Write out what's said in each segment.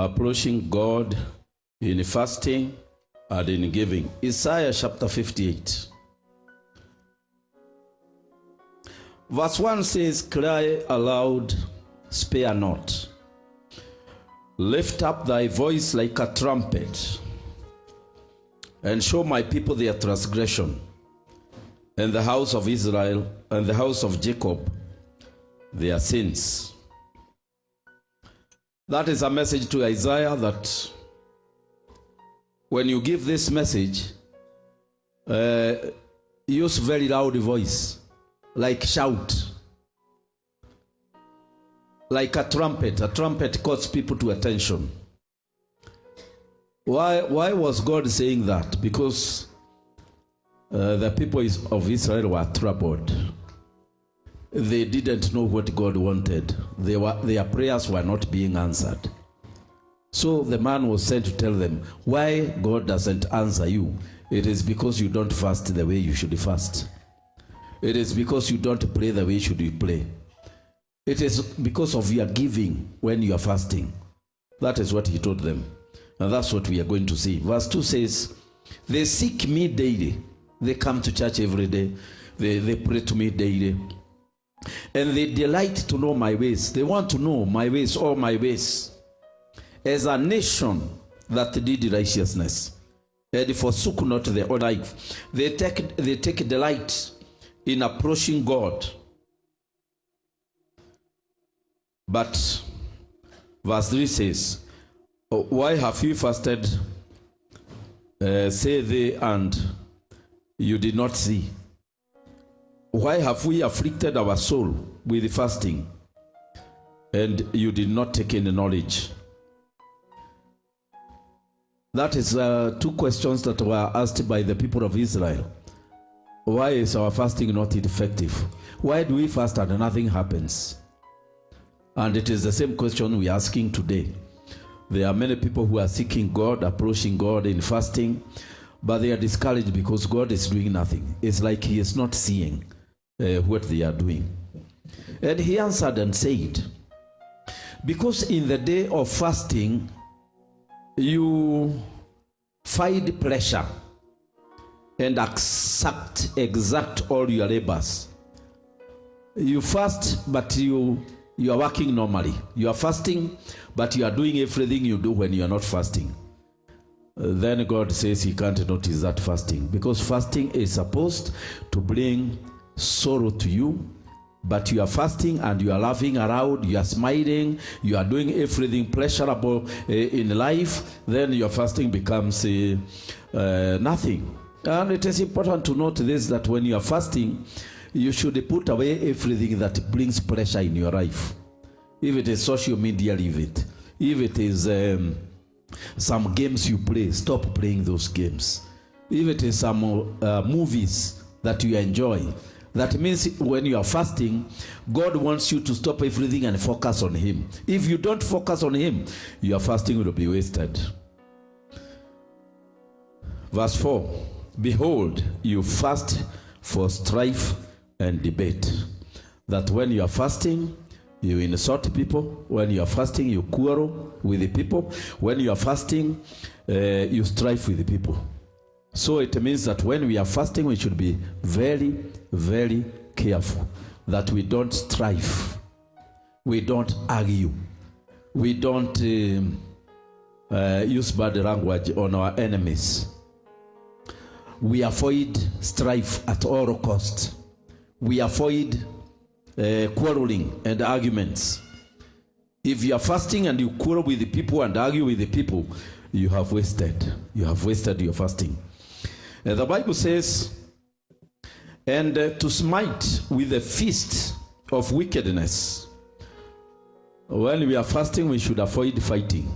approaching God in fasting and in giving. Isaiah chapter 58. Verse 1 says, cry aloud, spare not. Lift up thy voice like a trumpet, and show my people their transgression, and the house of Israel and the house of Jacob their sins. That is a message to Isaiah that when you give this message, use very loud voice, like shout, like a trumpet. A trumpet calls people to attention. Why was God saying that? Because the people of Israel were troubled. They didn't know what God wanted. Their prayers were not being answered. So the man was sent to tell them, why God doesn't answer you? It is because you don't fast the way you should fast. It is because you don't pray the way you should pray. It is because of your giving when you are fasting. That is what he told them. And that's what we are going to see. Verse 2 says, they seek me daily. They come to church every day. They pray to me daily. And they delight to know my ways. They want to know my ways, all my ways. As a nation that did righteousness, and forsook not their own life. They take delight in approaching God. But verse 3 says, why have you fasted, say they, and you did not see? Why have we afflicted our soul with fasting, and you did not take any knowledge? That is two questions that were asked by the people of Israel. Why is our fasting not effective? Why do we fast and nothing happens? And it is the same question we are asking today. There are many people who are seeking God, approaching God in fasting, but they are discouraged because God is doing nothing. It's like he is not seeing what they are doing. And he answered and said, because in the day of fasting, you find pleasure and exact all your labors. You fast, but you are working normally. You are fasting, but you are doing everything you do when you are not fasting. Then God says he can't notice that fasting, because fasting is supposed to bring sorrow to you, but you are fasting and you are laughing around, you are smiling, you are doing everything pleasurable in life. Then your fasting becomes nothing. And it is important to note this, that when you are fasting, you should put away everything that brings pleasure in your life. If it is social media, leave it. If it is some games you play, stop playing those games. If it is some movies that you enjoy, that means when you are fasting, God wants you to stop everything and focus on him. If you don't focus on him, your fasting will be wasted. Verse 4, behold, you fast for strife and debate. That when you are fasting, you insult people. When you are fasting, you quarrel with the people. When you are fasting, you strive with the people. So it means that when we are fasting, we should be very, very careful that we don't strive, we don't argue, we don't use bad language on our enemies. We avoid strife at all costs. We avoid quarreling and arguments. If you are fasting and you quarrel with the people and argue with the people, you have wasted your fasting. The Bible says, and to smite with a fist of wickedness. When we are fasting, we should avoid fighting.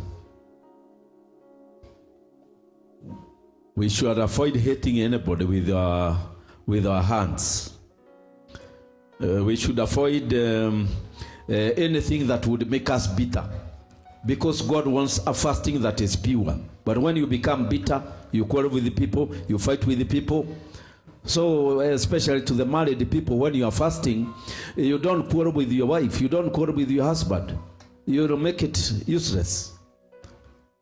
We should avoid hating anybody with our hands. We should avoid anything that would make us bitter, because God wants a fasting that is pure. But when you become bitter, you quarrel with the people, you fight with the people. So especially to the married people, when you are fasting, you don't quarrel with your wife, you don't quarrel with your husband. You will make it useless.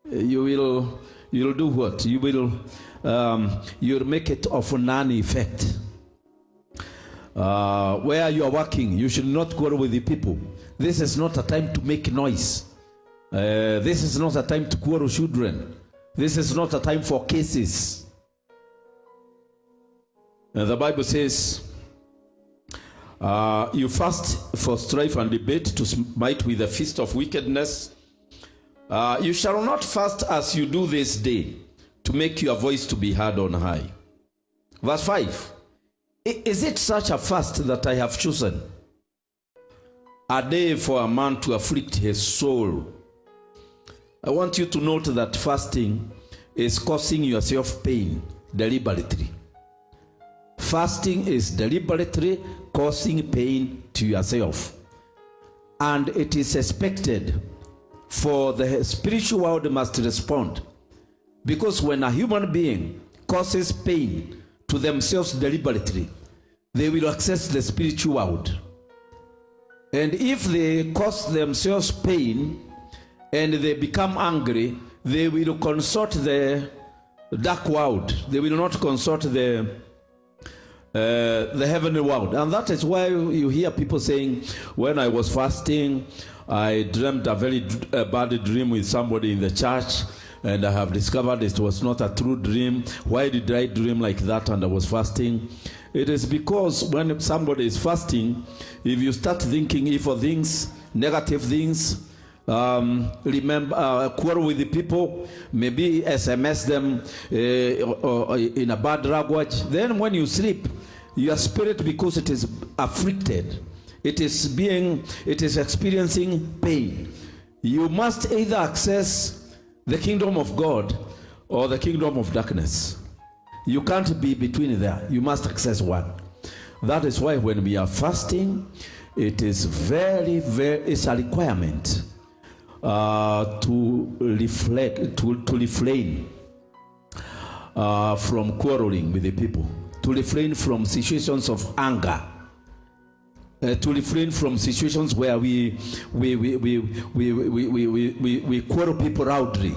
you'll do what? You'll make it of none effect. Where you are working, you should not quarrel with the people. This is not a time to make noise. This is not a time to quarrel children. This is not a time for cases. The Bible says, you fast for strife and debate, to smite with a fist of wickedness. You shall not fast as you do this day, to make your voice to be heard on high. Verse 5. Is it such a fast that I have chosen? A day for a man to afflict his soul. I want you to note that fasting is causing yourself pain deliberately. Fasting is deliberately causing pain to yourself. And it is expected, for the spiritual world must respond. Because when a human being causes pain to themselves deliberately, they will access the spiritual world. And if they cause themselves pain and they become angry, they will consort the dark world. They will not consort the heavenly world. And that is why you hear people saying, when I was fasting, I dreamt a very bad dream with somebody in the church, and I have discovered it was not a true dream. Why did I dream like that and I was fasting? It is because when somebody is fasting, if you start thinking evil things, negative things, quarrel with the people, maybe SMS them in a bad language, then when you sleep, your spirit, because it is afflicted, it is experiencing pain. You must either access the kingdom of God or the kingdom of darkness. You can't be between there. You must access one. That is why when we are fasting, it is it's a requirement to refrain from quarreling with the people, to refrain from situations of anger, to refrain from situations where we quarrel people loudly,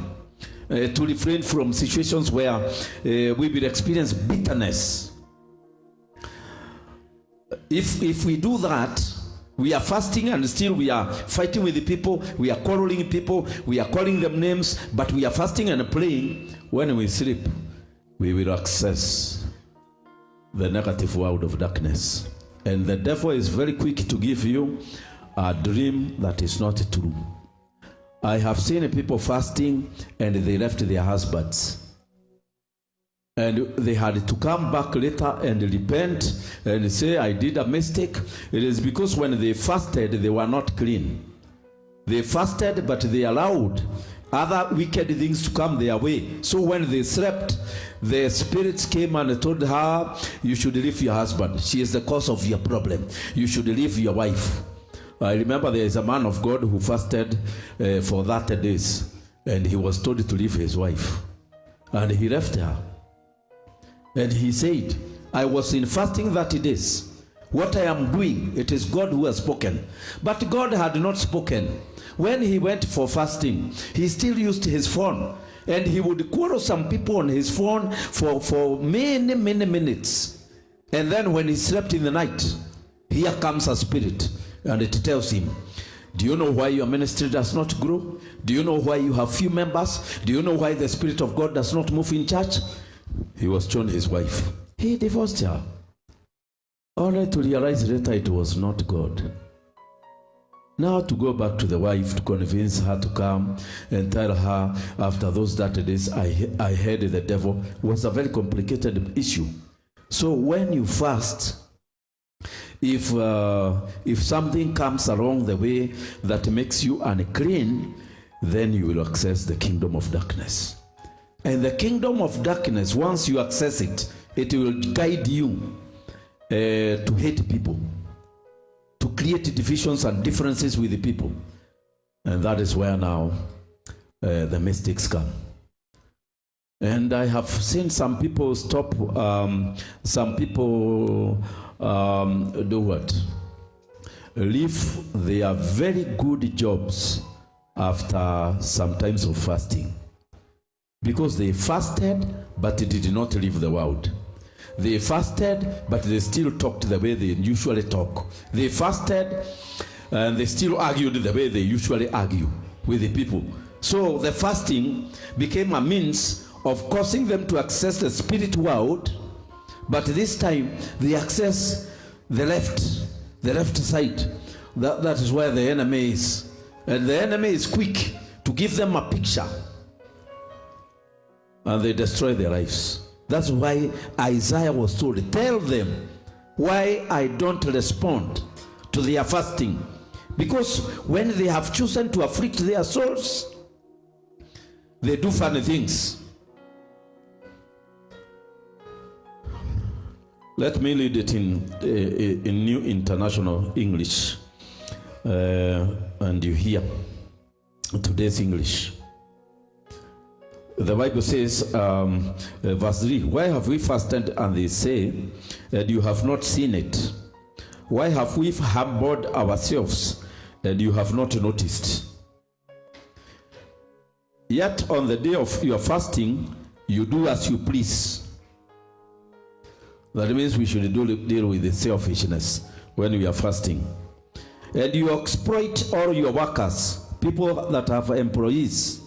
to refrain from situations where we will experience bitterness. If we do that, we are fasting and still we are fighting with the people, we are quarreling people, we are calling them names, but we are fasting and praying. When we sleep, we will access the negative world of darkness. And the devil is very quick to give you a dream that is not true. I have seen people fasting and they left their husbands. And they had to come back later and repent and say, I did a mistake. It is because when they fasted, they were not clean. They fasted, but they allowed other wicked things to come their way. So when they slept, the spirits came and told her, you should leave your husband. She is the cause of your problem. You should leave your wife. I remember there is a man of God who fasted for 30 days, and he was told to leave his wife. And he left her. And he said, I was in fasting 30 days. What I am doing, it is God who has spoken. But God had not spoken. When he went for fasting, he still used his phone. And he would quarrel some people on his phone for many minutes. And then when he slept in the night, here comes a spirit. And it tells him, do you know why your ministry does not grow? Do you know why you have few members? Do you know why the Spirit of God does not move in church? He was shown his wife. He divorced her. Only to realize later it was not God. Now to go back to the wife to convince her to come and tell her after those 30 days, I heard the devil, was a very complicated issue. So when you fast, if something comes along the way that makes you unclean, then you will access the kingdom of darkness. And the kingdom of darkness, once you access it, it will guide you to hate people, to create divisions and differences with the people. And that is where now the mistakes come. And I have seen some people stop, some people do what? Leave their very good jobs after some times of fasting. because they fasted, but they did not leave the world. They fasted, but they still talked the way they usually talk. They fasted, and they still argued the way they usually argue with the people. So the fasting became a means of causing them to access the spirit world, but this time they access the left side. That is where the enemy is. And the enemy is quick to give them a picture, and they destroy their lives. That's why Isaiah was told, tell them why I don't respond to their fasting. Because when they have chosen to afflict their souls, they do funny things. Let me read it in New International English, and you hear today's English. The Bible says, verse 3, why have we fasted? And they say, and you have not seen it. Why have we humbled ourselves, and you have not noticed? Yet on the day of your fasting, you do as you please. That means we should deal with the selfishness when we are fasting. And you exploit all your workers, people that have employees.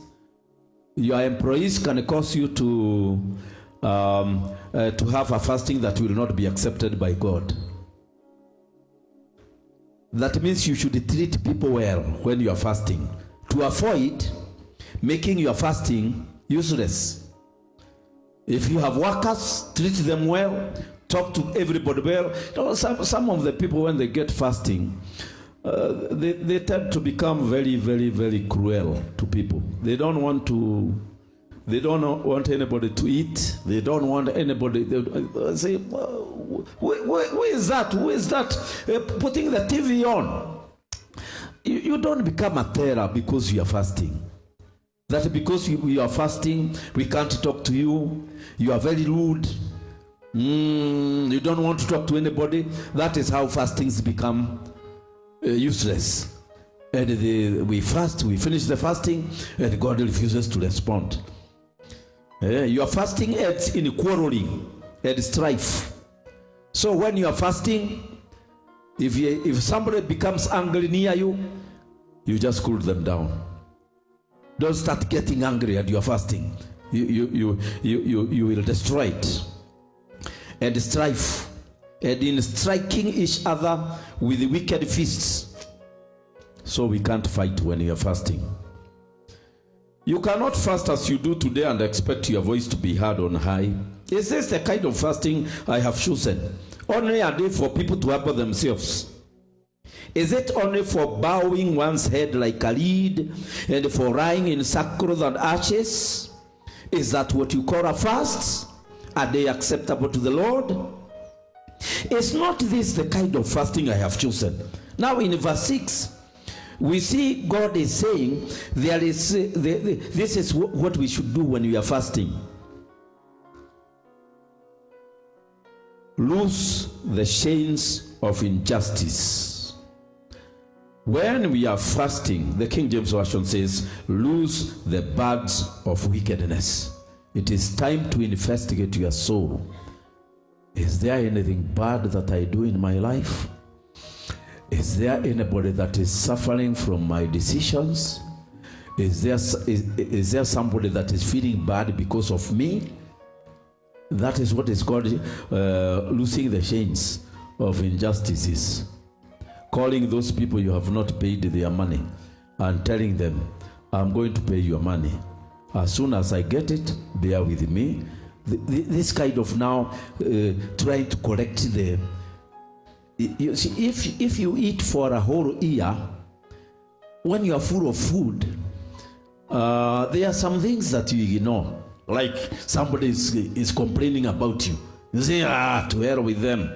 Your employees can cause you to have a fasting that will not be accepted by God. That means you should treat people well when you are fasting, to avoid making your fasting useless. If you have workers, treat them well, talk to everybody well. You know, some of the people, when they get fasting, they tend to become very, very, very cruel to people. They don't want anybody to eat. They don't want anybody. They say, who is that? Who is that putting the TV on? You don't become a terror because you are fasting. That because you are fasting, we can't talk to you. You are very rude. You don't want to talk to anybody. That is how fastings become useless. And we fast, we finish the fasting, and God refuses to respond. Your fasting ends in quarreling and strife. So when you are fasting, if somebody becomes angry near you, you just cool them down. Don't start getting angry at your fasting. You will destroy it. And strife, and in striking each other with wicked fists. So we can't fight when you are fasting. You cannot fast as you do today and expect your voice to be heard on high. Is this the kind of fasting I have chosen? Only a day for people to humble themselves? Is it only for bowing one's head like a reed and for lying in sackcloth and ashes? Is that what you call a fast? A day acceptable to the Lord? Is not this the kind of fasting I have chosen? Now in verse 6, we see God is saying this is what we should do when we are fasting. Loose the chains of injustice. When we are fasting, the King James Version says, loose the bands of wickedness. It is time to investigate your soul. Is there anything bad that I do in my life? Is there anybody that is suffering from my decisions? Is there somebody that is feeling bad because of me? That is what is called loosing the chains of injustices. Calling those people you have not paid their money and telling them, I'm going to pay your money. As soon as I get it, bear with me. This kind of now trying to correct the... You see, if you eat for a whole year, when you are full of food, there are some things that you ignore. Like somebody is complaining about you. You say, to hell with them.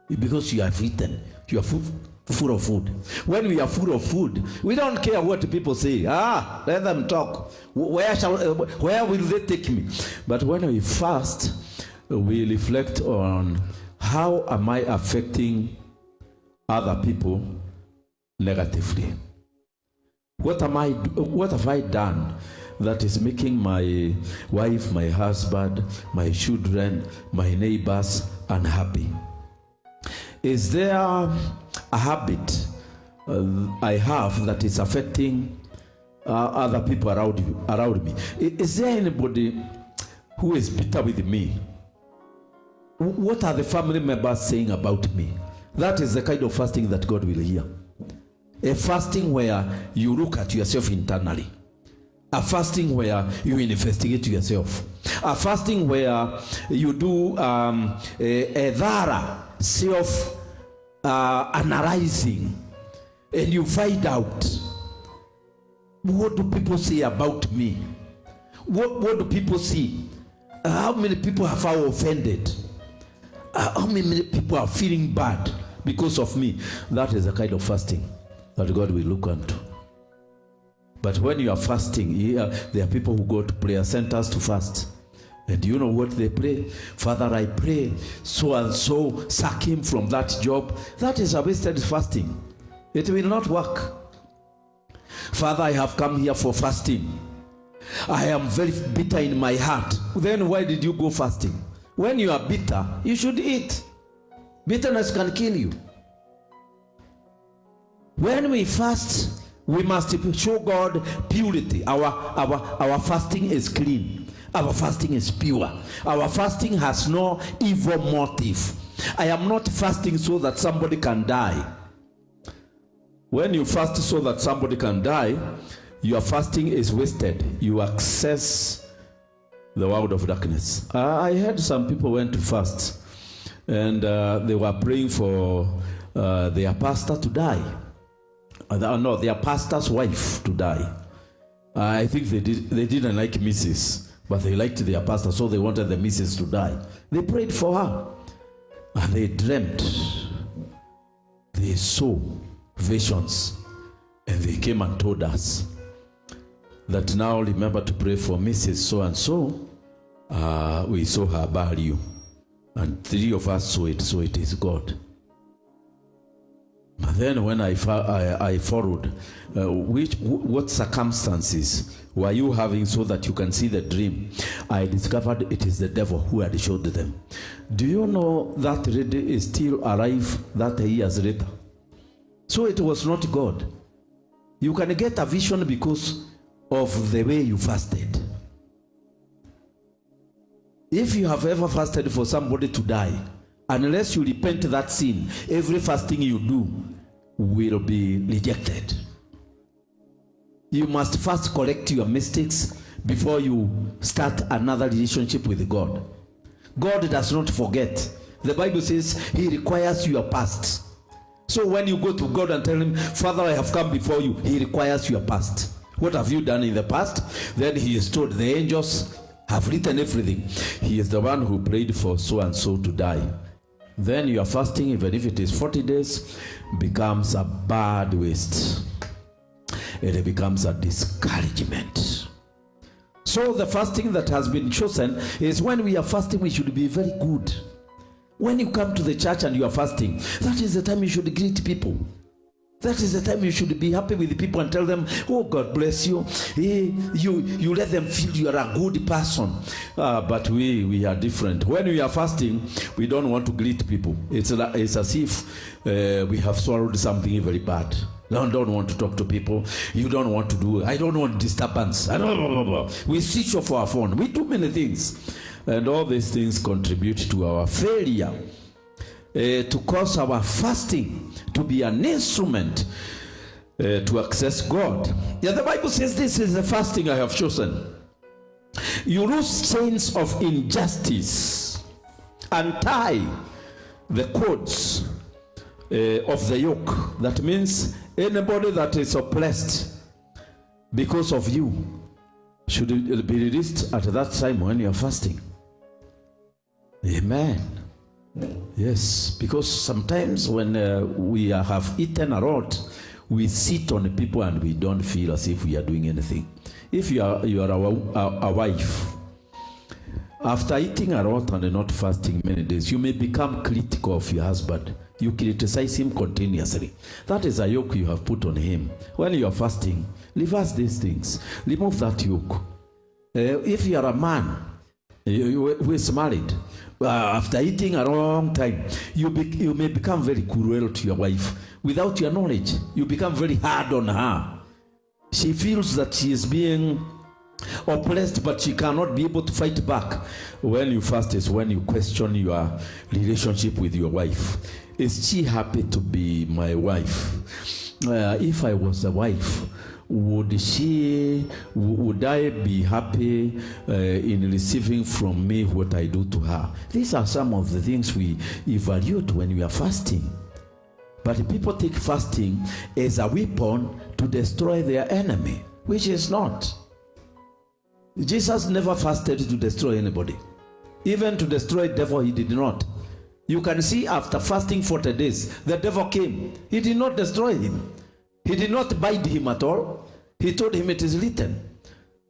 Because you have eaten. You are full of food. When we are full of food, we don't care what people say. Let them talk. Where will they take me? But when we fast, we reflect on how am I affecting other people negatively? What have I done that is making my wife, my husband, my children, my neighbors unhappy? Is there a habit I have that is affecting other people around me? Is there anybody who is bitter with me? What are the family members saying about me? That is the kind of fasting that God will hear. A fasting where you look at yourself internally. A fasting where you investigate yourself. A fasting where you do a thorough self-analyzing, and you find out, what do people say about me? What do people see? How many people have I offended? How many people are feeling bad because of me? That is the kind of fasting that God will look unto. But when you are fasting, there are people who go to prayer centers to fast. And do you know what they pray? Father, I pray so and so, sack him from that job. That is a wasted fasting. It will not work. Father, I have come here for fasting. I am very bitter in my heart. Then why did you go fasting? When you are bitter, you should eat. Bitterness can kill you. When we fast, we must show God purity. Our fasting is clean. Our fasting is pure. Our fasting has no evil motive. I am not fasting so that somebody can die. When you fast so that somebody can die, your fasting is wasted. You access the world of darkness. I heard some people went to fast, and they were praying for their pastor to die. No, their pastor's wife to die. I think they didn't like Mrs., but they liked their pastor, so they wanted the Mrs. to die. They prayed for her, and they dreamt. They saw visions, and they came and told us that now remember to pray for Mrs. so-and-so. We saw her burial, and 3 of us saw it, so it is God. But then when I followed, what circumstances were you having so that you can see the dream? I discovered it is the devil who had showed them. Do you know that lady is still alive 30 years later? So it was not God. You can get a vision because of the way you fasted. If you have ever fasted for somebody to die, unless you repent that sin, every fasting you do will be rejected. You must first correct your mistakes before you start another relationship with God. God does not forget. The Bible says he requires your past. So when you go to God and tell him, Father, I have come before you, he requires your past. What have you done in the past? Then he is told, the angels have written everything. He is the one who prayed for so and so to die. Then your fasting, even if it is 40 days, becomes a bad waste. It becomes a discouragement. So the fasting that has been chosen is when we are fasting, we should be very good. When you come to the church and you are fasting, that is the time you should greet people. That is the time you should be happy with the people and tell them, oh, God bless you. You let them feel you are a good person. But we are different. When we are fasting, we don't want to greet people. It's as if we have swallowed something very bad. I don't want to talk to people. You don't want to do. I don't want disturbance. We switch off our phone. We do many things. And all these things contribute to our failure. To cause our fasting to be an instrument to access God. Yeah, the Bible says this is the fasting I have chosen. You loose chains of injustice and tie the cords of the yoke. That means anybody that is oppressed because of you should be released at that time when you are fasting. Amen. Yes, because sometimes when we have eaten a lot, we sit on people and we don't feel as if we are doing anything. If you are a wife, after eating a lot and not fasting many days, you may become critical of your husband. You criticize him continuously. That is a yoke you have put on him. When you are fasting, reverse these things. Remove that yoke. If you are a man who is married, after eating a long time, you may become very cruel to your wife. Without your knowledge, you become very hard on her. She feels that she is being oppressed, but she cannot be able to fight back. When you fast is when you question your relationship with your wife. Is she happy to be my wife? If I was a wife, would I be happy in receiving from me what I do to her? These are some of the things we evaluate when we are fasting. But people take fasting as a weapon to destroy their enemy, which is not. Jesus never fasted to destroy anybody. Even to destroy the devil, he did not. You can see after fasting 40 days, the devil came. He did not destroy him. He did not bite him at all. He told him it is written.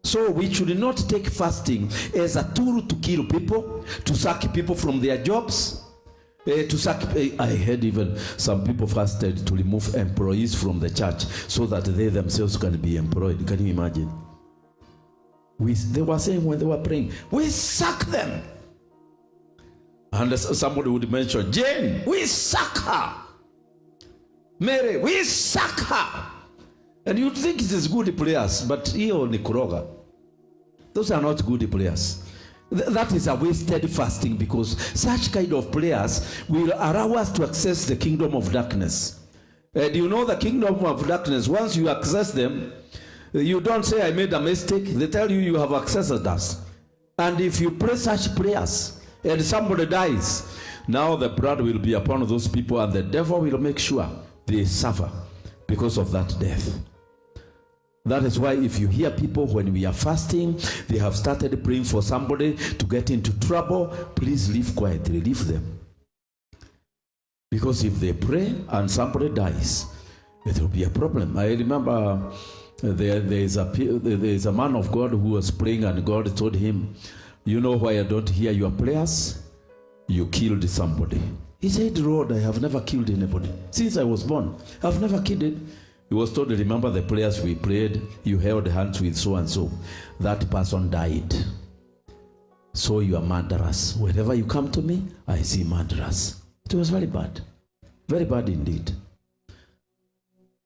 So we should not take fasting as a tool to kill people, to sack people from their jobs, I heard even some people fasted to remove employees from the church so that they themselves can be employed. Can you imagine? They were saying when they were praying, we sack them. And somebody would mention, Jane, we sack her. Mary, we sack her. And you'd think it is good prayers, but hiyo ni kuroga. Those are not good prayers. That is a wasted fasting, because such kind of prayers will allow us to access the kingdom of darkness. Do you know the kingdom of darkness? Once you access them, you don't say, I made a mistake. They tell you you have accessed us. And if you pray such prayers and somebody dies, now the blood will be upon those people, and the devil will make sure they suffer because of that death. That is why if you hear people when we are fasting, they have started praying for somebody to get into trouble, please leave quietly, leave them. Because if they pray and somebody dies, it will be a problem. I remember there is a man of God who was praying, and God told him, you know why I don't hear your prayers? You killed somebody. He said, Lord, I have never killed anybody. Since I was born, I have never killed it. He was told, remember the prayers we prayed, you held hands with so and so. That person died. So you are murderers. Wherever you come to me, I see murderers. It was very bad. Very bad indeed.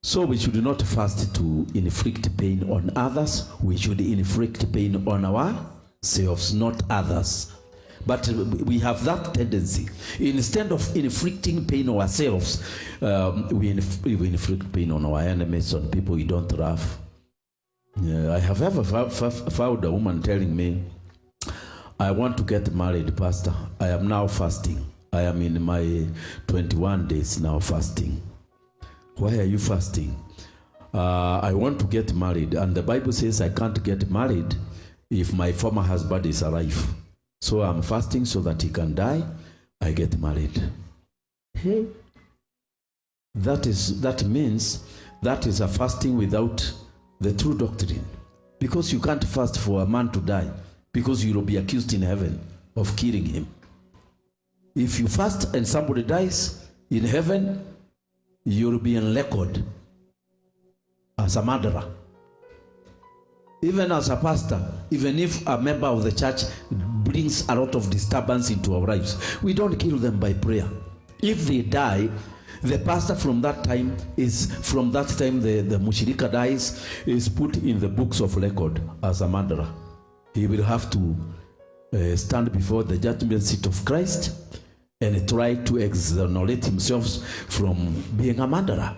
So we should not fast to inflict pain on others. We should inflict pain on ourselves, not others. But we have that tendency. Instead of inflicting pain on ourselves, we inflict pain on our enemies, on people we don't love. I have ever found a woman telling me, I want to get married, Pastor. I am now fasting. I am in my 21 days now fasting. Why are you fasting? I want to get married. And the Bible says I can't get married if my former husband is alive. So I'm fasting so that he can die, I get married. Hey, that means that is a fasting without the true doctrine. Because you can't fast for a man to die, because you will be accused in heaven of killing him. If you fast and somebody dies in heaven, you'll be on record as a murderer. Even as a pastor, even if a member of the church brings a lot of disturbance into our lives, we don't kill them by prayer. If they die, the pastor from that time the mushirika dies, is put in the books of record as a murderer. He will have to stand before the judgment seat of Christ and try to exonerate himself from being a murderer.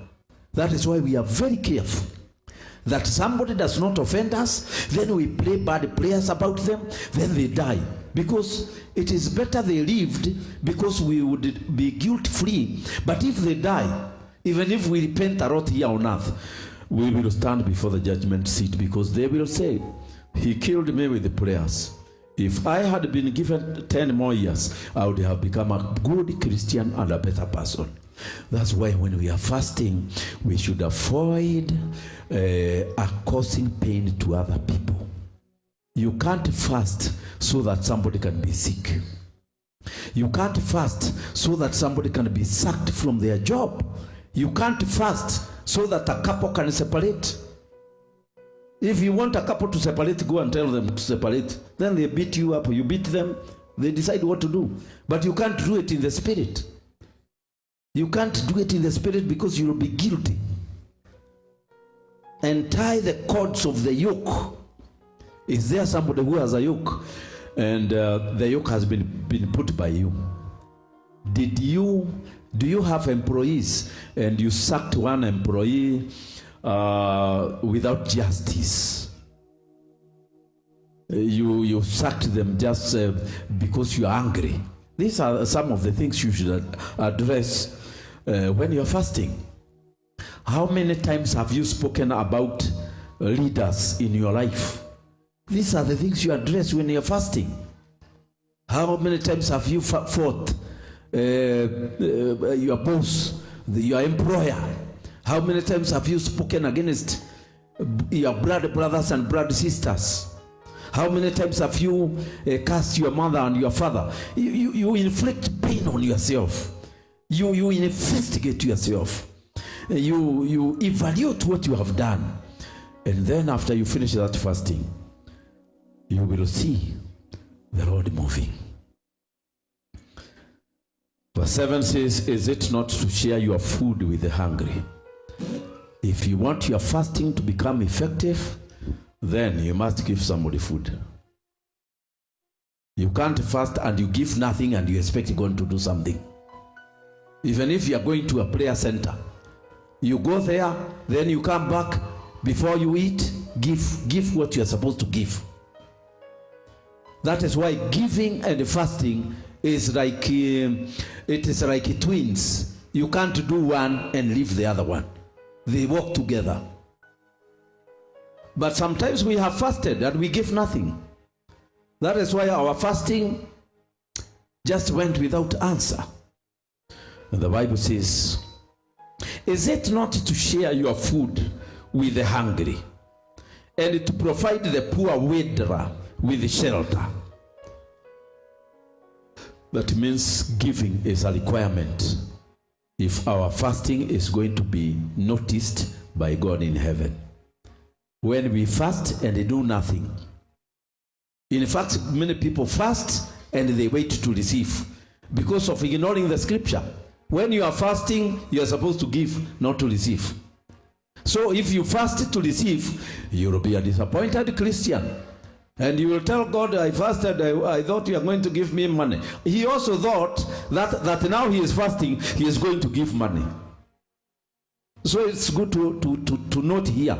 That is why we are very careful that somebody does not offend us, then we pray bad prayers about them, then they die. Because it is better they lived, because we would be guilt-free. But if they die, even if we repent a lot here on earth, we will stand before the judgment seat, because they will say, he killed me with the prayers. If I had been given 10 more years, I would have become a good Christian and a better person. That's why when we are fasting, we should avoid causing pain to other people. You can't fast so that somebody can be sick. You can't fast so that somebody can be sacked from their job. You can't fast so that a couple can separate. If you want a couple to separate, go and tell them to separate. Then they beat you up, you beat them, they decide what to do. But you can't do it in the spirit. You can't do it in the spirit because you will be guilty. And tie the cords of the yoke. Is there somebody who has a yoke? And the yoke has been put by you. Do you have employees and you sacked one employee without justice? You sacked them just because you are angry. These are some of the things you should address when you're fasting. How many times have you spoken about leaders in your life? These are the things you address when you're fasting. How many times have you fought your boss, your employer? How many times have you spoken against your blood brothers and blood sisters? How many times have you cursed your mother and your father? You inflict pain on yourself. You investigate yourself. You evaluate what you have done. And then after you finish that fasting, you will see the Lord moving. Verse 7 says, is it not to share your food with the hungry? If you want your fasting to become effective, then you must give somebody food. You can't fast and you give nothing and you expect God to do something. Even if you are going to a prayer center, you go there, then you come back, before you eat, give what you are supposed to give. That is why giving and fasting is like it is like twins. You can't do one and leave the other one. They work together. But sometimes we have fasted and we give nothing. That is why our fasting just went without answer. And the Bible says, is it not to share your food with the hungry and to provide the poor widower with shelter? That means giving is a requirement if our fasting is going to be noticed by God in heaven. When we fast and they do nothing. In fact, many people fast and they wait to receive because of ignoring the scripture. When you are fasting, you are supposed to give, not to receive. So if you fast to receive, you will be a disappointed Christian. And you will tell God, I fasted, I thought you are going to give me money. He also thought that now he is fasting, he is going to give money. So it's good to note here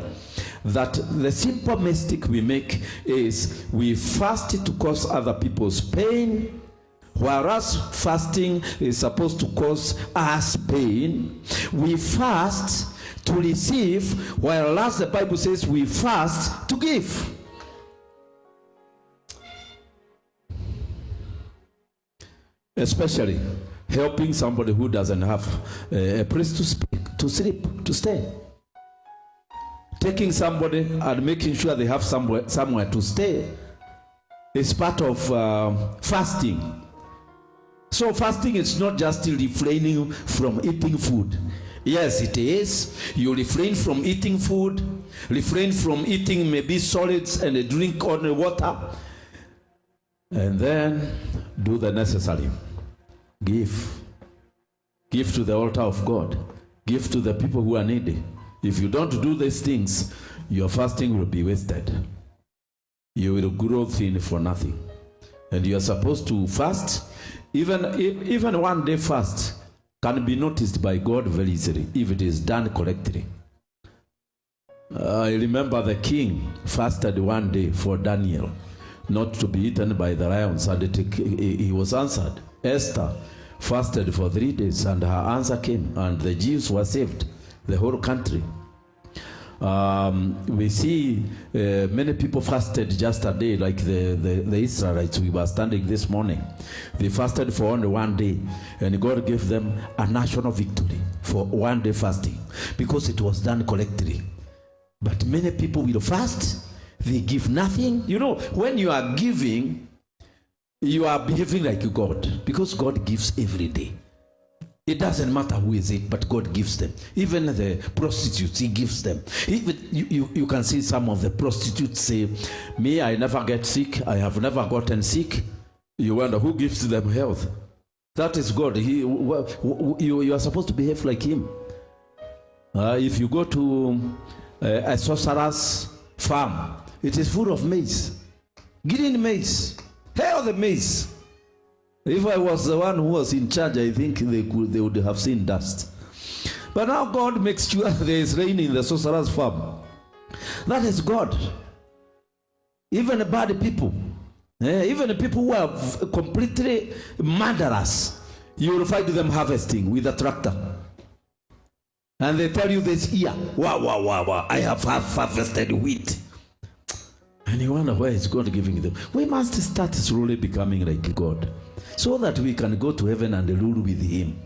that the simple mistake we make is we fast to cause other people's pain, whereas fasting is supposed to cause us pain. We fast to receive, whereas the Bible says we fast to give. Especially helping somebody who doesn't have a place to speak, to sleep, to stay. Taking somebody and making sure they have somewhere to stay is part of fasting. So fasting is not just refraining from eating food. Yes, it is. You refrain from eating food, refrain from eating maybe solids and drink only water, and then do the necessary. Give to the altar of God. Give to the people who are needy. If you don't do these things, your fasting will be wasted. You will grow thin for nothing. And you are supposed to fast. Even one day fast can be noticed by God very easily if it is done correctly. I remember the king fasted one day for Daniel not to be eaten by the lions, and he was answered. Esther fasted for 3 days and her answer came, and the Jews were saved, the whole country. We see many people fasted just a day, like the Israelites. We were standing this morning. They fasted for only 1 day, and God gave them a national victory for 1 day fasting because it was done correctly. But many people will fast, they give nothing. You know, when you are giving, you are behaving like God, because God gives every day. It doesn't matter who is it, but God gives them. Even the prostitutes, he gives them. Even you can see some of the prostitutes say, me, I never get sick. I have never gotten sick. You wonder who gives them health. That is God. You are supposed to behave like him. If you go to a sorcerer's farm, it is full of maize. Green maize. Hell, the maize. If I was the one who was in charge, I think they would have seen dust. But now God makes sure there is rain in the sorcerer's farm. That is God. Even bad people, even people who are completely murderers, you will find them harvesting with a tractor. And they tell you this year, wow, I have harvested wheat. And you wonder why is God giving them? We must start slowly becoming like God, so that we can go to heaven and rule with him.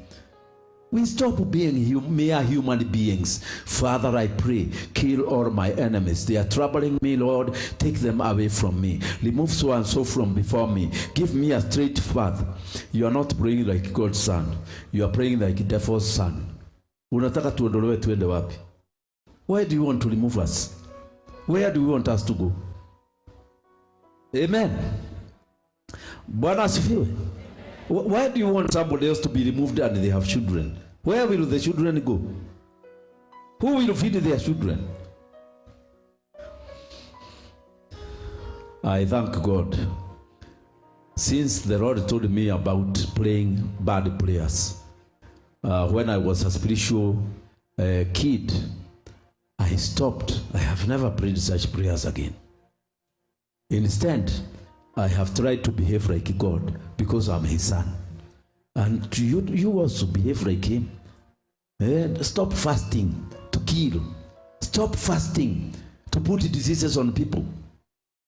We stop being mere human beings. Father, I pray, kill all my enemies. They are troubling me, Lord. Take them away from me. Remove so and so from before me. Give me a straight path. You are not praying like God's son. You are praying like devil's son. Unataka tuondolewe tuende wapi? Why do you want to remove us? Where do you want us to go? Amen. Bwana asifiwe. Why do you want somebody else to be removed and they have children? Where will the children go? Who will feed their children? I thank God. Since the Lord told me about playing bad players, when I was a spiritual kid, I stopped. I have never prayed such prayers again. Instead, I have tried to behave like God because I'm his son. And you also behave like him. Stop fasting to kill. Stop fasting to put diseases on people.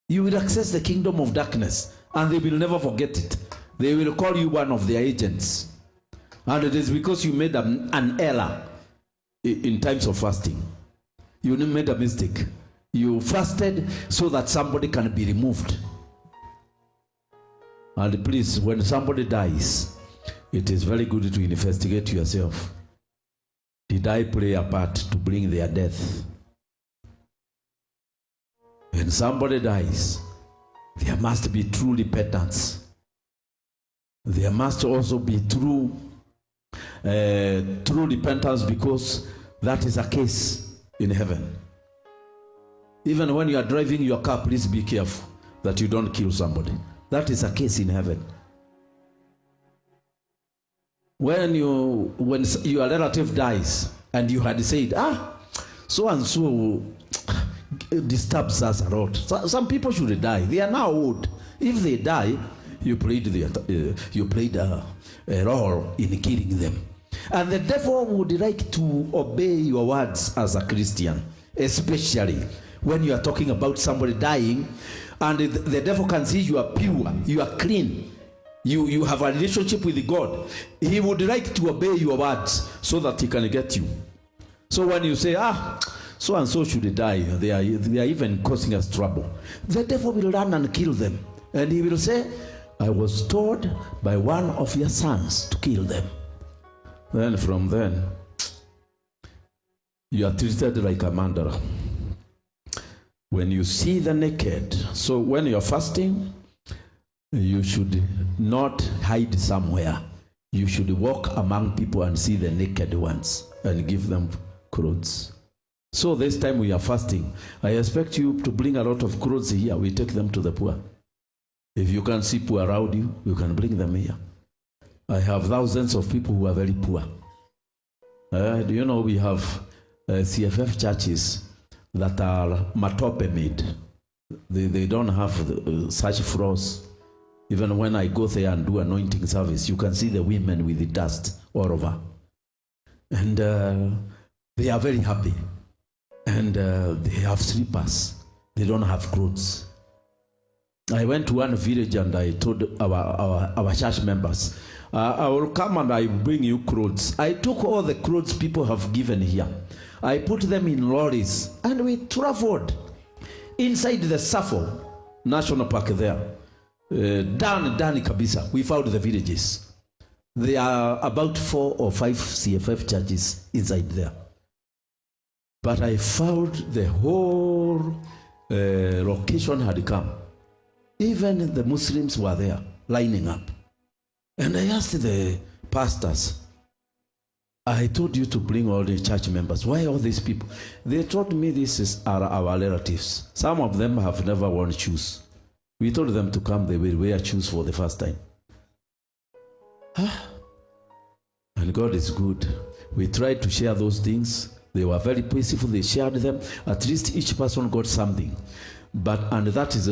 You will access the kingdom of darkness and they will never forget it. They will call you one of their agents. And it is because you made an error in times of fasting. You made a mistake. You fasted so that somebody can be removed. And please, when somebody dies, it is very good to investigate yourself. Did I play a part to bring their death? When somebody dies, there must be true repentance. There must also be true repentance, because that is a case in heaven. Even when you are driving your car, please be careful that you don't kill somebody. That is a case in heaven. When your relative dies and you had said, so and so disturbs us a lot. Some people should die. They are now old. If they die, you played a role in killing them. And the devil would like to obey your words as a Christian, especially when you are talking about somebody dying, and the devil can see you are pure, you are clean, you have a relationship with God. He would like to obey your words so that he can get you. So when you say, so and so should die, they are even causing us trouble, the devil will run and kill them. And he will say, I was told by one of your sons to kill them. Then from then, you are treated like a murderer. When you see the naked, so when you're fasting, you should not hide somewhere. You should walk among people and see the naked ones and give them clothes. So this time we are fasting, I expect you to bring a lot of clothes here. We take them to the poor. If you can see poor around you, you can bring them here. I have thousands of people who are very poor. Do you know we have CFF churches that are matope made. They don't have such floors. Even when I go there and do anointing service, you can see the women with the dust all over. And they are very happy. And they have slippers. They don't have clothes. I went to one village and I told our church members, I will come and I will bring you clothes. I took all the clothes people have given here. I put them in lorries and we traveled inside the Safo National Park there. Dani kabisa, we found the villages. There are about 4 or 5 CFF churches inside there. But I found the whole location had come. Even the Muslims were there, lining up. And I asked the pastors, I told you to bring all the church members. Why all these people? They told me are our relatives. Some of them have never worn shoes. We told them to come, they will wear shoes for the first time. And God is good. We tried to share those things. They were very peaceful. They shared them. At least each person got something. And that is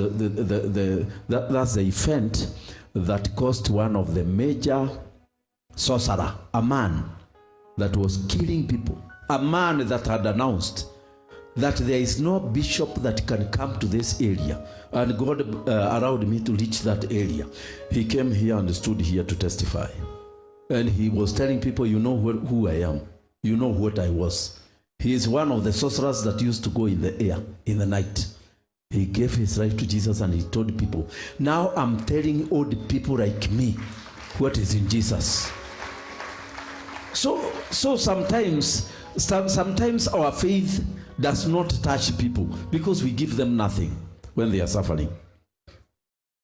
that's the event that caused one of the major sorcerer, a man that was killing people, a man that had announced that there is no bishop that can come to this area. And God allowed me to reach that area. He came here and stood here to testify. And he was telling people, you know who I am. You know what I was. He is one of the sorcerers that used to go in the air, in the night. He gave his life to Jesus and he told people, now I'm telling old people like me what is in Jesus. So sometimes our faith does not touch people because we give them nothing when they are suffering.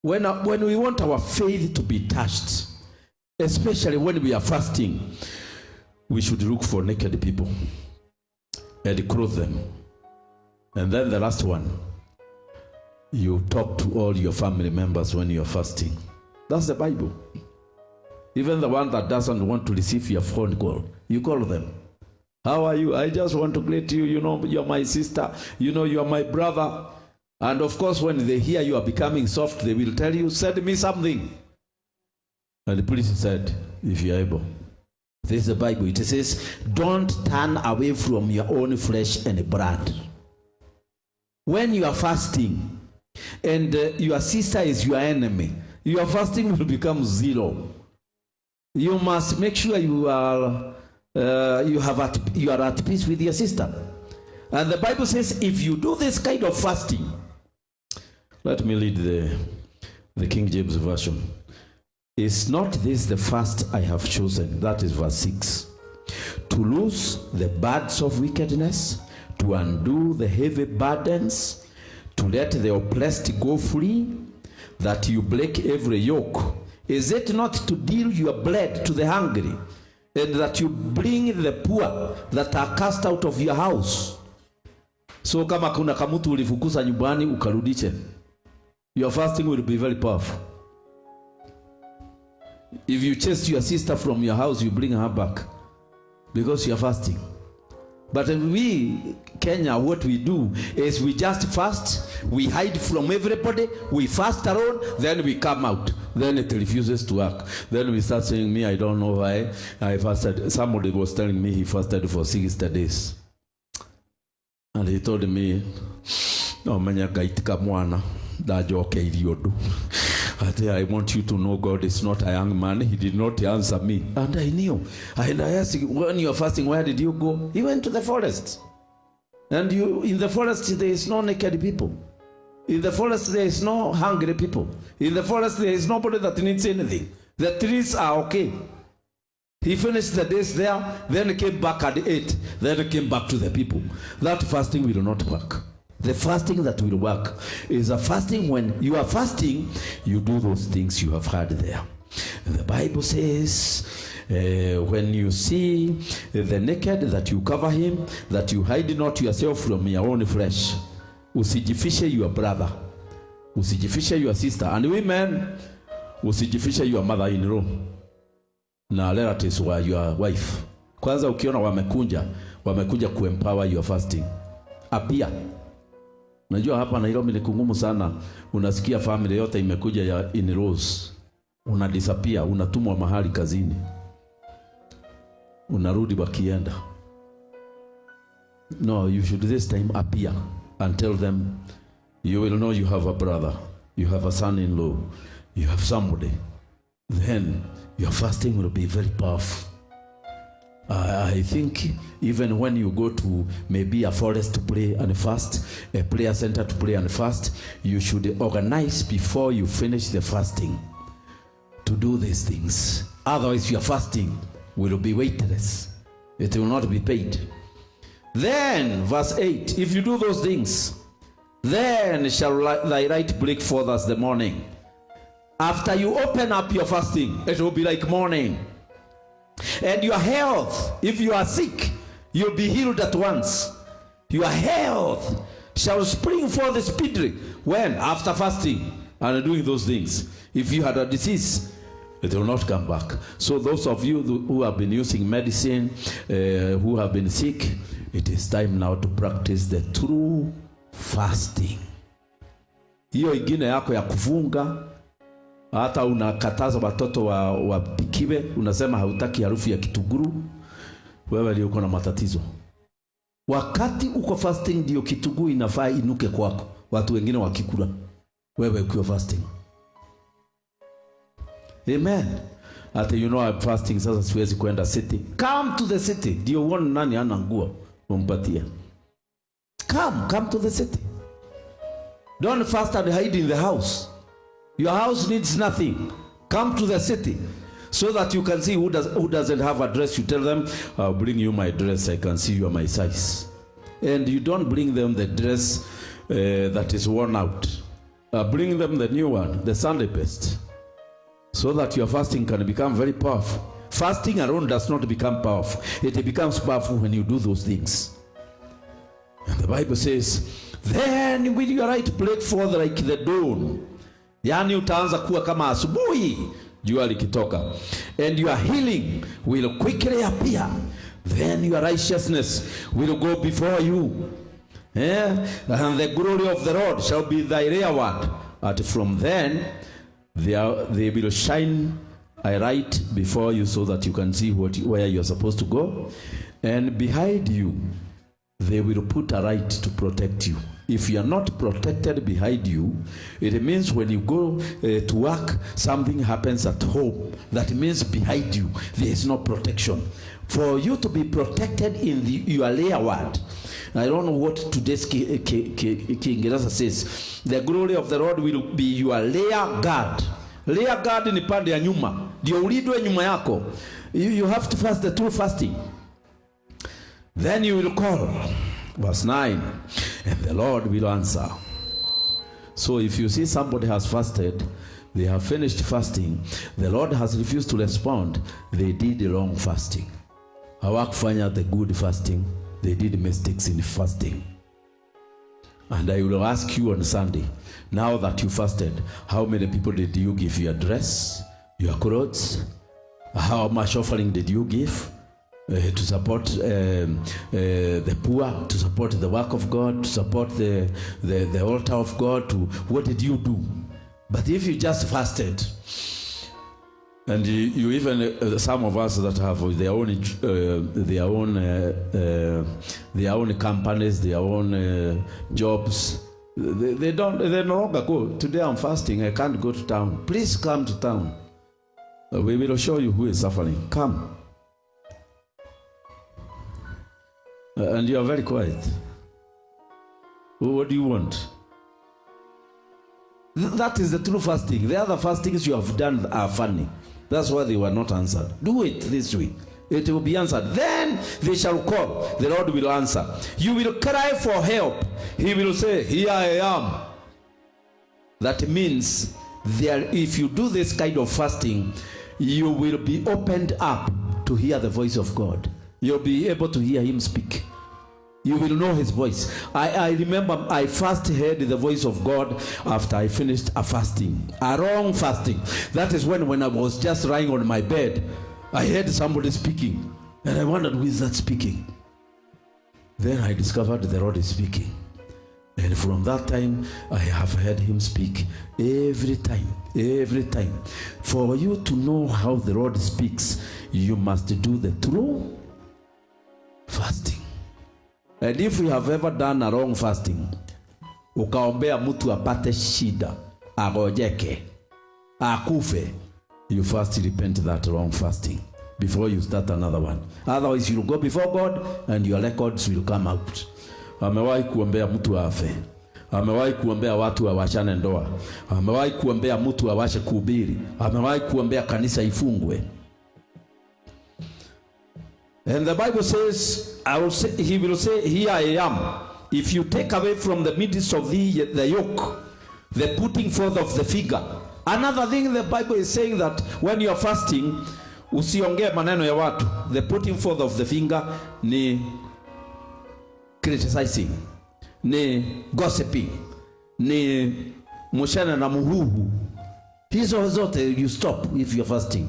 When we want our faith to be touched, especially when we are fasting, we should look for naked people and clothe them. And then the last one, you talk to all your family members when you are fasting. That's the Bible. Even the one that doesn't want to receive your phone call, you call them. How are you? I just want to greet you. You know, you're my sister. You know, you're my brother. And of course, when they hear you are becoming soft, they will tell you, send me something. And the priest said, if you're able. This is the Bible. It says, don't turn away from your own flesh and blood. When you are fasting, and your sister is your enemy, your fasting will become zero. You must make sure you are at peace with your sister. And the Bible says, if you do this kind of fasting, let me read the King James Version. Is not this the fast I have chosen? That is verse 6. To loose the bands of wickedness, to undo the heavy burdens, to let the oppressed go free, that you break every yoke. Is it not to deal your bread to the hungry, and that you bring the poor that are cast out of your house? So kama kuna kamutu ulifukuza nyumbani ukarudishe, your fasting will be very powerful. If you chase your sister from your house, you bring her back because you are fasting. But we, Kenya, what we do is we just fast, we hide from everybody, we fast alone, then we come out. Then it refuses to work. Then we start saying, me, I don't know why I fasted. Somebody was telling me he fasted for 60 days. And he told me, no, manya gaitika mwana, dajoke iriodu. I want you to know God is not a young man. He did not answer me. And I knew. And I asked him, when you are fasting, where did you go? He went to the forest. And in the forest, there is no naked people. In the forest, there is no hungry people. In the forest, there is nobody that needs anything. The trees are okay. He finished the days there, then came back and ate, then came back to the people. That fasting will not work. The fasting that will work is a fasting when you are fasting, you do those things you have heard there. And the Bible says, when you see the naked, that you cover him, that you hide not yourself from your own flesh. Usijifishe your brother. Usijifishe your sister. And women, usijifishe your mother-in-law. Na relatives wa your wife. Kwanza ukiona wamekuja kuempower your fasting. Apia. Najua hapa Nairobi ni kungumu sana. Unasikia family yote imekuja ya in-laws. Unadisappear, unatumwa mahali kazini. Unarudi wakienda. No, you should this time appear and tell them, you will know you have a brother, you have a son-in-law, you have somebody. Then your fasting will be very powerful. I think even when you go to maybe a forest to pray and fast, a prayer center to pray and fast, you should organize before you finish the fasting to do these things. Otherwise your fasting will be weightless. It will not be paid. Then, verse 8, if you do those things, then shall thy light break forth as the morning. After you open up your fasting, it will be like morning. And your health, if you are sick, you'll be healed at once. Your health shall spring forth speedily. When? After fasting and doing those things. If you had a disease, it will not come back. So those of you who have been using medicine, who have been sick, it is time now to practice the true fasting. Hiyo ingine yako ya kufunga, hata unakataza watoto wapikiwe, unasema hautaki harufu ya kitunguru, wewe ndio uko na matatizo. Wakati uko fasting ndio kitunguu inafaa inuke kwako, watu wengine wakikula, wewe ukiwa fasting. Amen. Ati you know I'm fasting, sasa siwezi kwenda city. Come to the city. Ndio uone nani ana nguo umpatie. Come to the city. Don't fast and hide in the house. Your house needs nothing. Come to the city so that you can see who doesn't have a dress. You tell them, I'll bring you my dress. I can see you are my size. And you don't bring them the dress that is worn out. Bring them the new one, the Sunday best. So that your fasting can become very powerful. Fasting alone does not become powerful. It becomes powerful when you do those things. And the Bible says, then will your light break forth like the dawn. Yani utaanza kuwa kama asubuhi jua likitoka. And your healing will quickly appear. Then your righteousness will go before you. And the glory of the Lord shall be thy reward. And from then they will shine a light before you so that you can see where you are supposed to go. And behind you, they will put a light to protect you. If you are not protected behind you, it means when you go to work, something happens at home. That means behind you, there is no protection. For you to be protected in your layer word, I don't know what today's King says. The glory of the Lord will be your layer guard. Layer guard ni pande ya nyuma. Ndio ulidwe nyuma yako. You have to fast the true fasting. Then you will call. Verse 9. And the Lord will answer. So if you see somebody has fasted, they have finished fasting, the Lord has refused to respond, they did the wrong fasting. Hawakufanya the good fasting. They did mistakes in fasting. And I will ask you on Sunday, now that you fasted, how many people did you give your dress, your clothes? How much offering did you give to support the poor, to support the work of God, to support the altar of God? What did you do? But if you just fasted, and you even some of us that have their own companies, their own jobs, they no longer go. Today I'm fasting, I can't go to town. Please come to town. We will show you who is suffering. Come. And you are very quiet. What do you want? That is the true fasting. The other fastings you have done are funny. That's why they were not answered. Do it this way. It will be answered. Then they shall call. The Lord will answer. You will cry for help. He will say, here I am. That means if you do this kind of fasting, you will be opened up to hear the voice of God. You'll be able to hear him speak. You will know his voice. I remember I first heard the voice of God after I finished a fasting, a wrong fasting. That is when I was just lying on my bed, I heard somebody speaking, and I wondered, who is that speaking? Then I discovered the Lord is speaking. And from that time, I have heard him speak every time. For you to know how the Lord speaks, you must do the true fasting. And if you have ever done a wrong fasting, ukaombea mtu apate shida, agojeke, akufe, you first repent that wrong fasting before you start another one. Otherwise you'll go before God and your records will come out. Amewahi kuombea mtu afe. Amewahi kuombea watu wawachane ndoa. Amewahi kuombea mtu awache kuhubiri. Amewahi kuombea kanisa ifungwe. And the Bible says, he will say, here I am. If you take away from the midst of thee the yoke, the putting forth of the finger. Another thing the Bible is saying that when you are fasting, usiongee maneno ya watu. The putting forth of the finger ni criticizing, ni gossiping, ni mushana na muhuhu. Hizo zote you stop if you are fasting.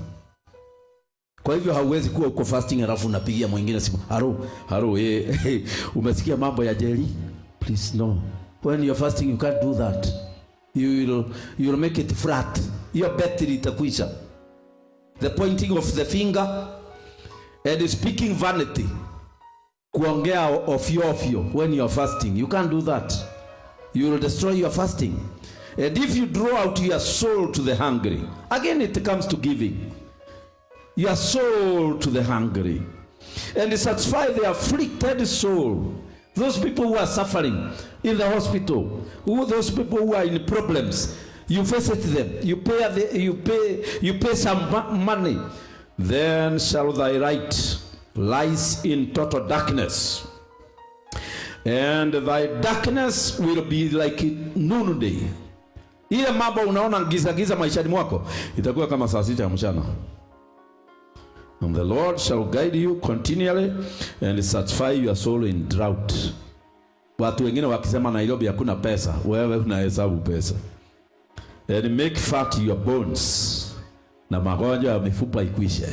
Kwa hivyo hauwezi kuwa uko fasting alafu unapigia mwingine simu. Haro, umesikia mambo ya Jerry? Please no. When you are fasting you can't do that. You will make it flat. Your battery itakwisha. The pointing of the finger and speaking vanity. Kuongea ofyo when you are fasting. You can't do that. You will destroy your fasting. And if you draw out your soul to the hungry, again it comes to giving. Your soul to the hungry. And satisfy the afflicted soul. Those people who are suffering in the hospital, those people who are in problems, you visit them, you pay some money. Then shall thy right lies in total darkness, and thy darkness will be like noonday. Ile mambo unaona giza maishani mwako itakuwa kama saa 6 ya mchana. And the Lord shall guide you continually and satisfy your soul in drought. Watu wengine wakisema Nairobi hakuna pesa, wewe unahesabu pesa. And make fat your bones. Na magonjwa ya mifupa ikwishe.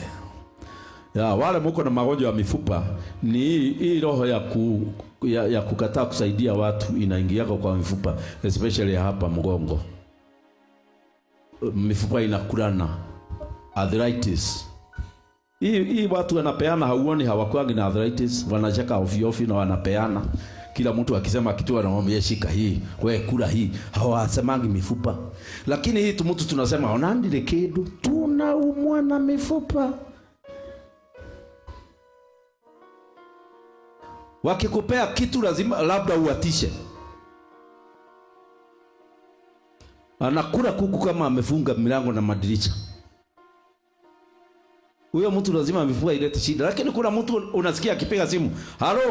Ya wale mko na magonjwa ya mifupa ni hii roho ya kukataa kusaidia watu inaingia kwa mifupa, especially hapa mgongo. Mifupa inakulana. Arthritis. Hii watu wanapeana, hauoni hawakuangi na arthritis, wanacheka ovyo na wanapeana. Kila mtu akisema kitu anamwambia shika hii, wewe kula hii, hawasemangi mifupa. Lakini hii mtu tunasema onandile kedu, tunaumwa na mifupa. Wakikupea kitu lazima labda uatishe. Anakula kuku kama amefunga milango na madirisha. Huyo mtu lazima mifupa ilete shida. Lakini kuna mtu unasikia akipiga simu, halo,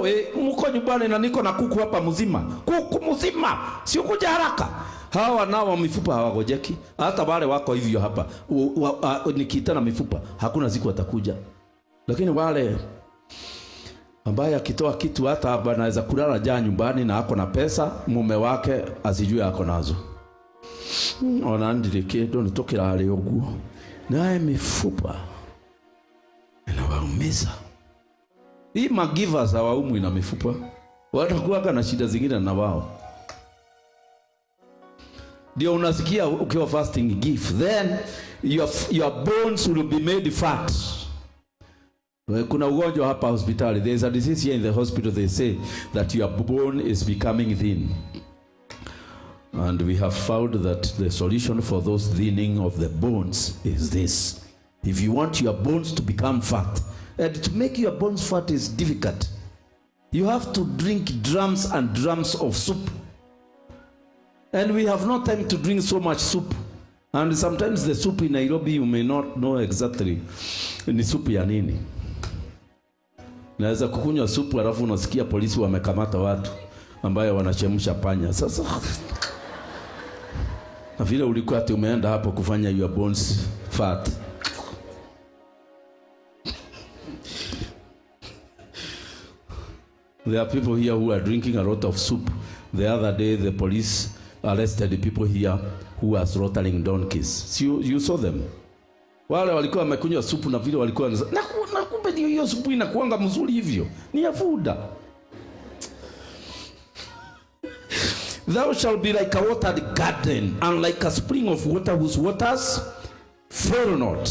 mko nyumbani na niko na kuku hapa mzima. Kuku mzima, si kuja haraka. Hawa nao mifupa hawagojeki. Hata wale wako hivyo hapa. Nikiita na mifupa, hakuna siku atakuja. Lakini wale ambaye akitoa kitu hata anaweza kulala jana nyumbani na ako na pesa, mume wake asijue ako nazo. Onandile kedo nitokera hali oguo. Naye mifupa inawaumiza. Hii magivers hawaumwi na mifupa. Watakuwa na shida zingine na wao. Ndio unasikia ukiwa fasting give, then your bones will be made fat. Kuna ugonjwa hapa hospitali. There is a disease here in the hospital. They say that your bone is becoming thin. And we have found that the solution for those thinning of the bones is this. If you want your bones to become fat, and to make your bones fat is difficult. You have to drink drums and drums of soup. And we have no time to drink so much soup. And sometimes the soup in Nairobi, you may not know exactly ni soup ya nini. Naweza kukunywa supu alafu unasikia polisi wamekamata watu ambayo wanachemsha panya. Sasa na vile ulikuwa ati umeenda hapo kufanya your bones fat. There are people here who are drinking a lot of soup. The other day the police arrested the people here who are slaughtering donkeys. You saw them. Wale walikuwa wamekunywa supu na vile walikuwa na kumbe ndio hiyo supu inakuanga mzuri hivyo. Ni ya fuda. Thou shall be like a watered garden and like a spring of water whose waters fail not.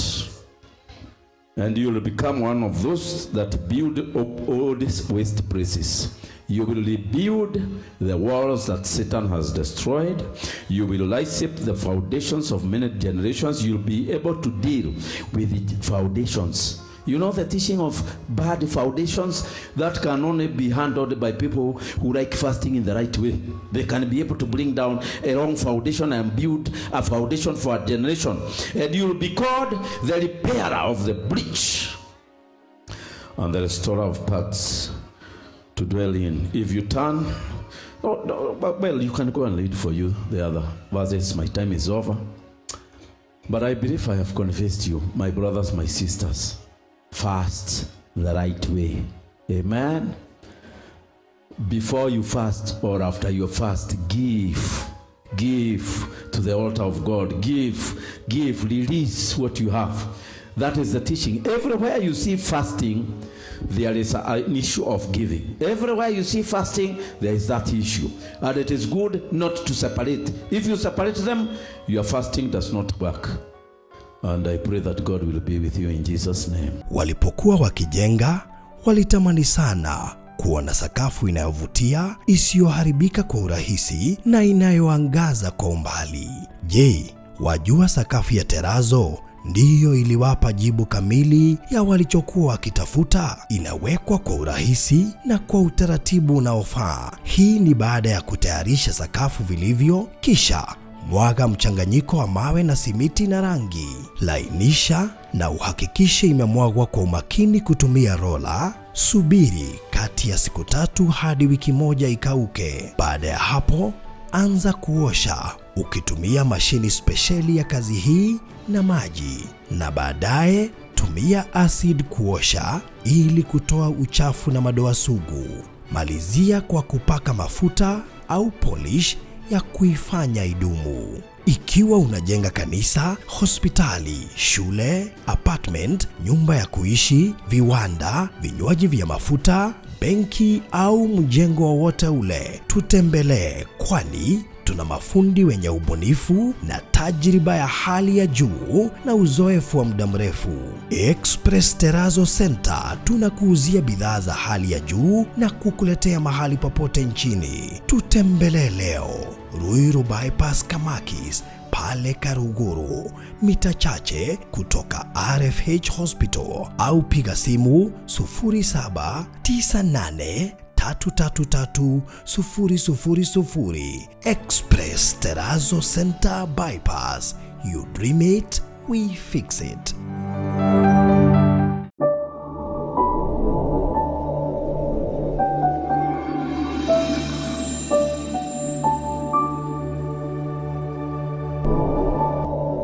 And you will become one of those that build up old waste places. You will rebuild the walls that Satan has destroyed. You will light up the foundations of many generations. You'll be able to deal with the foundations. You know the teaching of bad foundations that can only be handled by people who like fasting in the right way. They can be able to bring down a wrong foundation and build a foundation for a generation. And you will be called the repairer of the breach. and the restorer of paths to dwell in. If you turn, well, you can go and read for you the other verses. My time is over. But I believe I have convinced you, my brothers, my sisters, fast the right way. Amen. Before you fast or after you fast, give to the altar of God. Give, release what you have. That is the teaching. Everywhere you see fasting, there is an issue of giving. Everywhere you see fasting, there is that issue. And it is good not to separate. If you separate them, your fasting does not work. And I pray that God will be with you in Jesus' name. Walipokuwa wakijenga, walitamani sana kuona sakafu inayovutia, isiyoharibika kwa urahisi na inayoangaza kwa umbali. Je, wajua sakafu ya terazo ndiyo iliwapa jibu kamili ya walichokuwa wakitafuta? Inawekwa kwa urahisi na kwa utaratibu unaofaa. Hii ni baada ya kutayarisha sakafu vilivyo, kisha mwaga mchanganyiko wa mawe na simiti na rangi. Lainisha na uhakikishe imemwagwa kwa umakini kutumia rola. Subiri kati ya siku 3 hadi wiki 1 ikauke. Baada ya hapo, anza kuosha ukitumia mashini spesheli ya kazi hii na maji, na baadaye tumia acid kuosha ili kutoa uchafu na madoa sugu. Malizia kwa kupaka mafuta au polish ya kuifanya idumu. Ikiwa unajenga kanisa, hospitali, shule, apartment, nyumba ya kuishi, viwanda, vinywaji vya mafuta, benki au mjengo wowote ule, tutembelee, kwani tuna mafundi wenye ubunifu na tajriba ya hali ya juu na uzoefu wa muda mrefu. Express Terazo Center tunakuuzia bidhaa za hali ya juu na kukuletea mahali popote nchini. Tutembelee leo, Ruiru Bypass Kamakis, pale Karuguru, mita chache kutoka RFH Hospital, au piga simu 0798333000. Express Terazo Center Bypass. You dream it, we fix it.